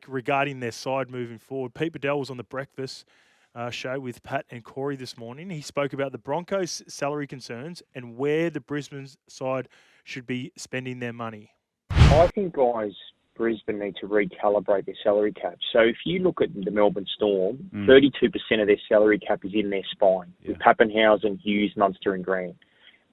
regarding their side moving forward. Pete Bedell was on the breakfast show with Pat and Corey this morning. He spoke about the Broncos' salary concerns and where the Brisbane side should be spending their money. I think, guys, Brisbane need to recalibrate their salary cap. So if you look at the Melbourne Storm, 32% of their salary cap is in their spine, with Papenhuyzen, Hughes, Munster and Grant.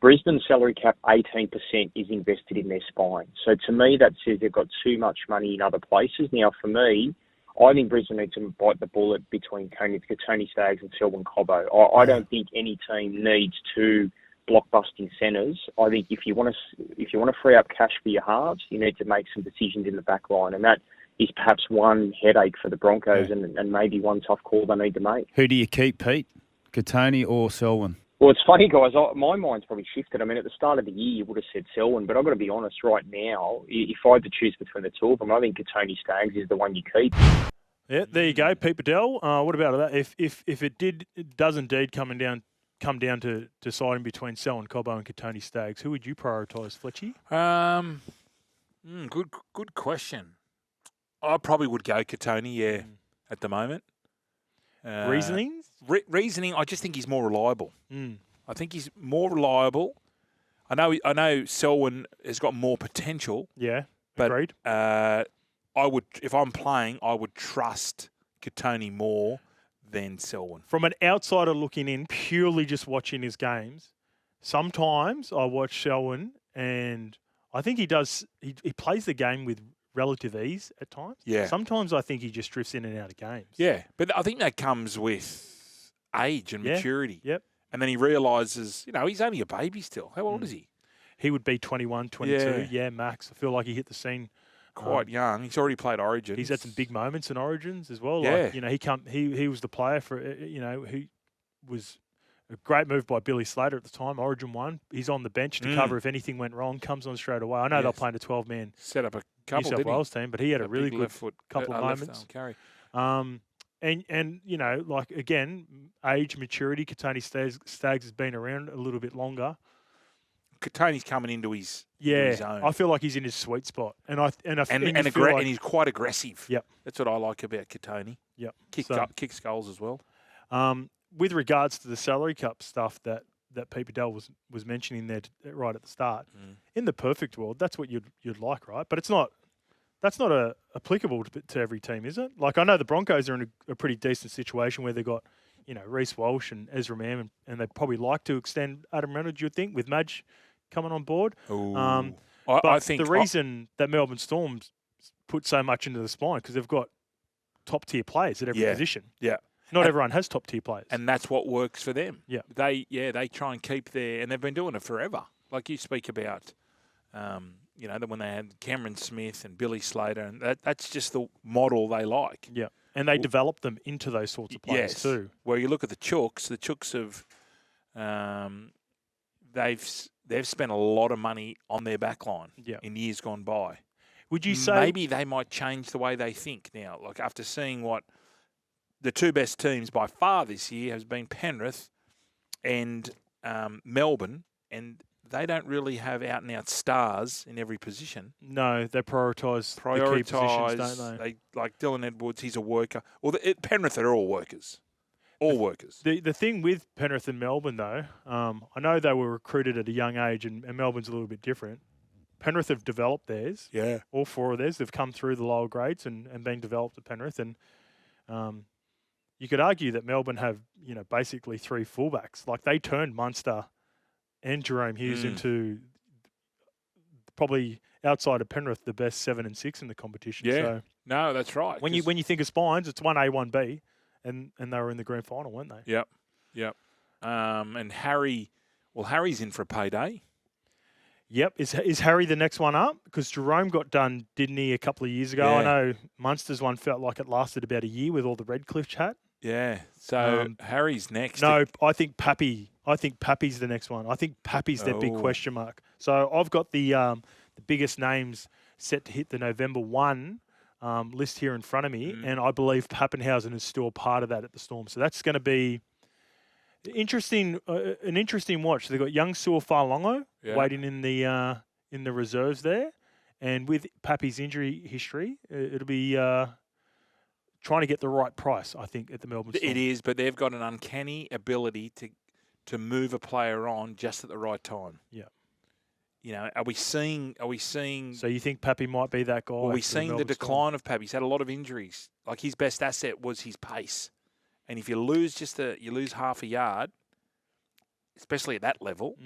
Brisbane's salary cap, 18% is invested in their spine. So to me, that says they've got too much money in other places. Now, for me, I think Brisbane needs to bite the bullet between Kotoni, Staggs and Selwyn, Cobbo. I don't think any team needs two blockbusting centres. I think if you want to free up cash for your halves, you need to make some decisions in the back line, and that is perhaps one headache for the Broncos and maybe one tough call they need to make. Who do you keep, Pete? Kotoni or Selwyn? Well, it's funny, guys. My mind's probably shifted. I mean, at the start of the year, you would have said Selwyn, but I've got to be honest right now. If I had to choose between the two of them, I think Kotoni Staggs is the one you keep. Yeah, there you go, Pete Bedell. What about that? If it does indeed come down to deciding between Selwyn, Cobbo and Kotoni Staggs, who would you prioritise, Fletchy? Good question. I probably would go Kotoni, at the moment. Reasoning? Reasoning, I just think he's more reliable. I think he's more reliable. I know Selwyn has got more potential. Yeah, but, agreed. I would, if I'm playing, I would trust Kotoni more than Selwyn. From an outsider looking in, purely just watching his games, sometimes I watch Selwyn and I think he does. He plays the game with relative ease at times. Yeah. Sometimes I think he just drifts in and out of games. Yeah, but I think that comes with age and maturity. Yep. And then he realises, he's only a baby still. How old is he? He would be 21, 22. Yeah, max. I feel like he hit the scene quite young. He's already played Origins. He's had some big moments in Origins as well. Yeah. Like, he was the player for, he was a great move by Billy Slater at the time, Origin 1. He's on the bench to cover if anything went wrong, comes on straight away. I know they're playing a 12-man set up a couple, New South Wales team, but he had a really good couple of moments. Carry. And like, again, age, maturity, Kotoni Staggs has been around a little bit longer. Kotoni's coming into his own. I feel like he's in his sweet spot, and he's quite aggressive. Yep, that's what I like about Kotoni. Yep, kicks goals as well. With regards to the salary cap stuff that Pete Bedell was mentioning there right at the start, in the perfect world, that's what you'd like, right? But it's not. That's not applicable to every team, is it? Like, I know the Broncos are in a pretty decent situation where they've got, Reece Walsh and Ezra Mam, and they'd probably like to extend Adam Reynolds, you'd think, with Madge coming on board. I think the reason that Melbourne Storms put so much into the spine because they've got top-tier players at every position. Yeah. Not everyone has top-tier players. And that's what works for them. Yeah. They try and keep and they've been doing it forever. Like you speak about, when they had Cameron Smith and Billy Slater, and that's just the model they like. Yeah. And they develop them into those sorts of players too. Where you look at the Chooks have, they've spent a lot of money on their backline in years gone by. Would you say maybe they might change the way they think now? Like, after seeing what the two best teams by far this year has been Penrith and Melbourne, and they don't really have out-and-out stars in every position. No, they prioritise the key positions, don't they? Like Dylan Edwards, he's a worker. Well, Penrith are all workers. All workers. The thing with Penrith and Melbourne, though, I know they were recruited at a young age, and Melbourne's a little bit different. Penrith have developed theirs. Yeah. All four of theirs. They've come through the lower grades and been developed at Penrith. And you could argue that Melbourne have, basically three fullbacks. Like, they turned Munster and Jerome Hughes into probably, outside of Penrith, the best 7 and 6 in the competition. Yeah, so no, that's right. When you think of spines, it's 1A, 1B, and they were in the grand final, weren't they? Yep. And Harry's in for a payday. Yep. Is Harry the next one up? Because Jerome got done, didn't he, a couple of years ago? Yeah. I know Munster's one felt like it lasted about a year with all the Redcliffe chat. Yeah. So Harry's next. No, I think Pappy's the next one. I think Pappy's their big question mark. So I've got the biggest names set to hit the November 1 list here in front of me, and I believe Papenhuyzen is still a part of that at the Storm. So that's going to be an interesting watch. They've got young Su'Afalongo waiting in the reserves there, and with Pappy's injury history, it'll be trying to get the right price, I think, at the Melbourne Storm. It is, but they've got an uncanny ability to move a player on just at the right time. Yeah. Are we seeing? So you think Pappy might be that guy? Are we seeing the decline of Pappy? He's had a lot of injuries. Like his best asset was his pace, and if you lose you lose half a yard, especially at that level,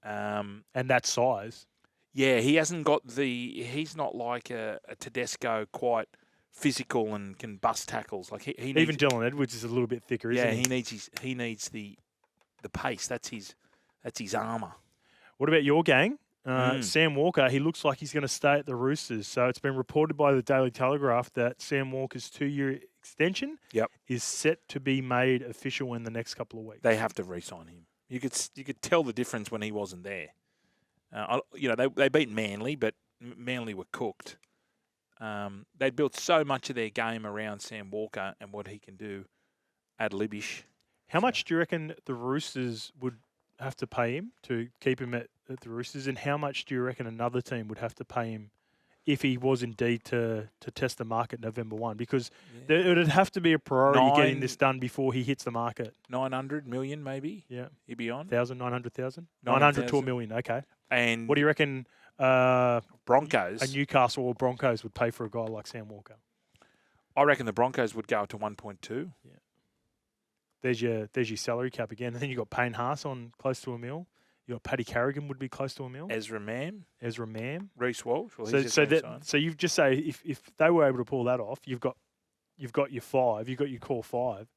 and that size. Yeah, he hasn't got he's not like a Tedesco, quite physical and can bust tackles. Like he needs, even Dylan Edwards is a little bit thicker, isn't he? Yeah, he needs the pace. That's his armour. What about your gang? Sam Walker, he looks like he's going to stay at the Roosters. So it's been reported by the Daily Telegraph that Sam Walker's 2-year extension is set to be made official in the next couple of weeks. They have to re-sign him. You could tell the difference when he wasn't there. They beat Manly, but Manly were cooked. They'd built so much of their game around Sam Walker and what he can do ad libish. How much do you reckon the Roosters would have to pay him to keep him at the Roosters, and how much do you reckon another team would have to pay him if he was indeed to test the market November 1? Because it would have to be a priority getting this done before he hits the market. 900 million, maybe? Yeah. He'd be on? 900,000? 900 to $1 million, okay. And what do you reckon Broncos? A Newcastle or Broncos would pay for a guy like Sam Walker? I reckon the Broncos would go up to 1.2. Yeah. There's your salary cap again. And then you've got Payne Haas on close to $1 million. You got Paddy Carrigan would be close to $1 million. Ezra Mam. Reece Walsh. Well, so you've just say if they were able to pull that off, you've got your 5, you've got your core 5,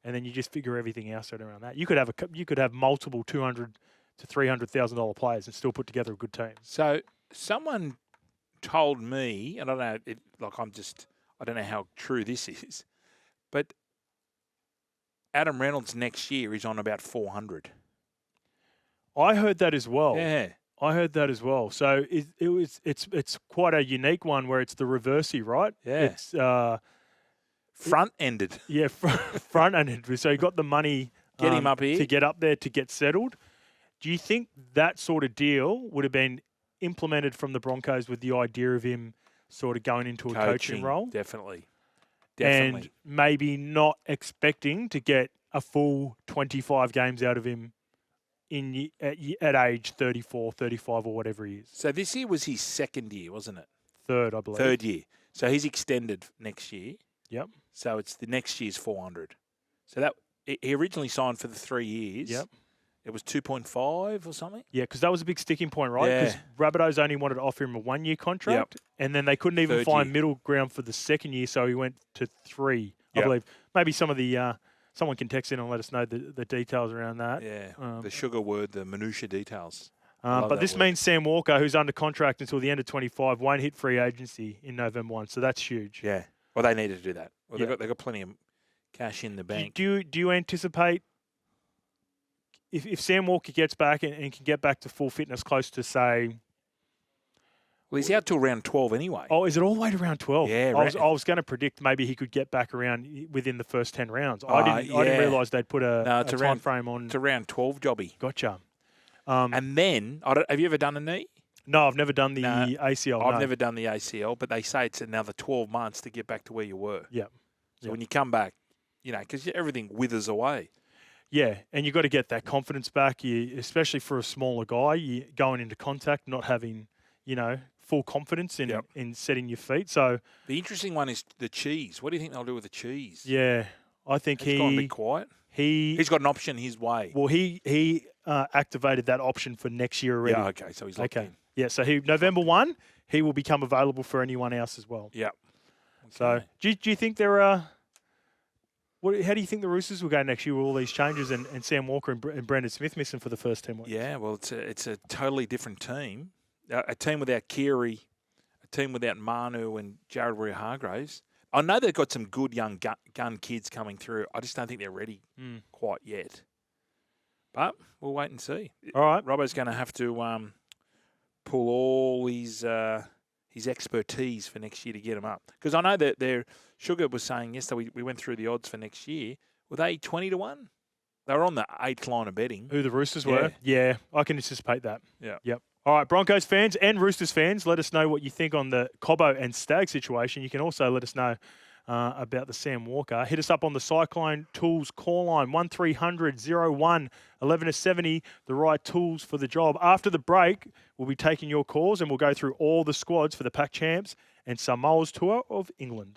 and then you just figure everything else out around that. You could have multiple $200,000 to $300,000 players and still put together a good team. So someone told me, and I don't know, I don't know how true this is, but Adam Reynolds next year is on about 400. I heard that as well. Yeah, I heard that as well. So it's quite a unique one where it's the reversey, right? Yeah, it's front-ended. Yeah, front-ended. So you got the money get him up here to get up there to get settled. Do you think that sort of deal would have been implemented from the Broncos with the idea of him sort of going into a coaching role? Definitely. And maybe not expecting to get a full 25 games out of him at age 34, 35 or whatever he is. So this year was his second year, wasn't it? Third, I believe. Third year. So he's extended next year. Yep. So it's the next year's 400. So he originally signed for the 3 years. Yep. It was 2.5 or something? Yeah, because that was a big sticking point, right? Because Rabbitohs only wanted to offer him a 1-year contract, and then they couldn't even find middle ground for the second year, so he went to 3, I believe. Maybe some of the someone can text in and let us know the details around that. Yeah, the sugar word, the minutiae details. But this means Sam Walker, who's under contract until the end of 25, won't hit free agency in November 1, so that's huge. Yeah, well, they needed to do that. Well, they've got plenty of cash in the bank. Do you anticipate if Sam Walker gets back and can get back to full fitness close to, say... Well, he's out till round 12 anyway. Oh, is it all the way to round 12? Yeah, I was going to predict maybe he could get back around within the first 10 rounds. I didn't realise they'd put a time frame on... It's a round 12 jobby. Gotcha. And then, have you ever done a knee? No, I've never done the ACL. I've never done the ACL, but they say it's another 12 months to get back to where you were. Yeah. So when you come back, because everything withers away. Yeah, and you've got to get that confidence back, especially for a smaller guy. You going into contact, not having, full confidence in setting your feet. So the interesting one is the cheese. What do you think they'll do with the cheese? Yeah, I think he's gone a bit quiet. He's got an option his way. Well, he activated that option for next year already. Yeah, okay, so he's locked in. Yeah, so November 1, he will become available for anyone else as well. Yeah. Okay. So do you think there are... how do you think the Roosters will go next year with all these changes and Sam Walker and Brandon Smith missing for the first 10 weeks? Yeah, well, it's a totally different team. A team without Keary, a team without Manu and Jared Warrior-Hargraves. I know they've got some good young gun kids coming through. I just don't think they're ready quite yet. But we'll wait and see. All right. Robbo's going to have to pull all his expertise for next year to get them up. Because I know that Sugar was saying yesterday, we went through the odds for next year. Were they 20 to 1? They were on the 8th line of betting. Who the Roosters were? Yeah, I can anticipate that. Yeah. Yep. All right, Broncos fans and Roosters fans, let us know what you think on the Cobbo and Staggs situation. You can also let us know about the Sam Walker. Hit us up on the Cyclone Tools call line, 1300 01 11 70, the right tools for the job. After the break, we'll be taking your calls and we'll go through all the squads for the Pac Champs and Samoa's tour of England.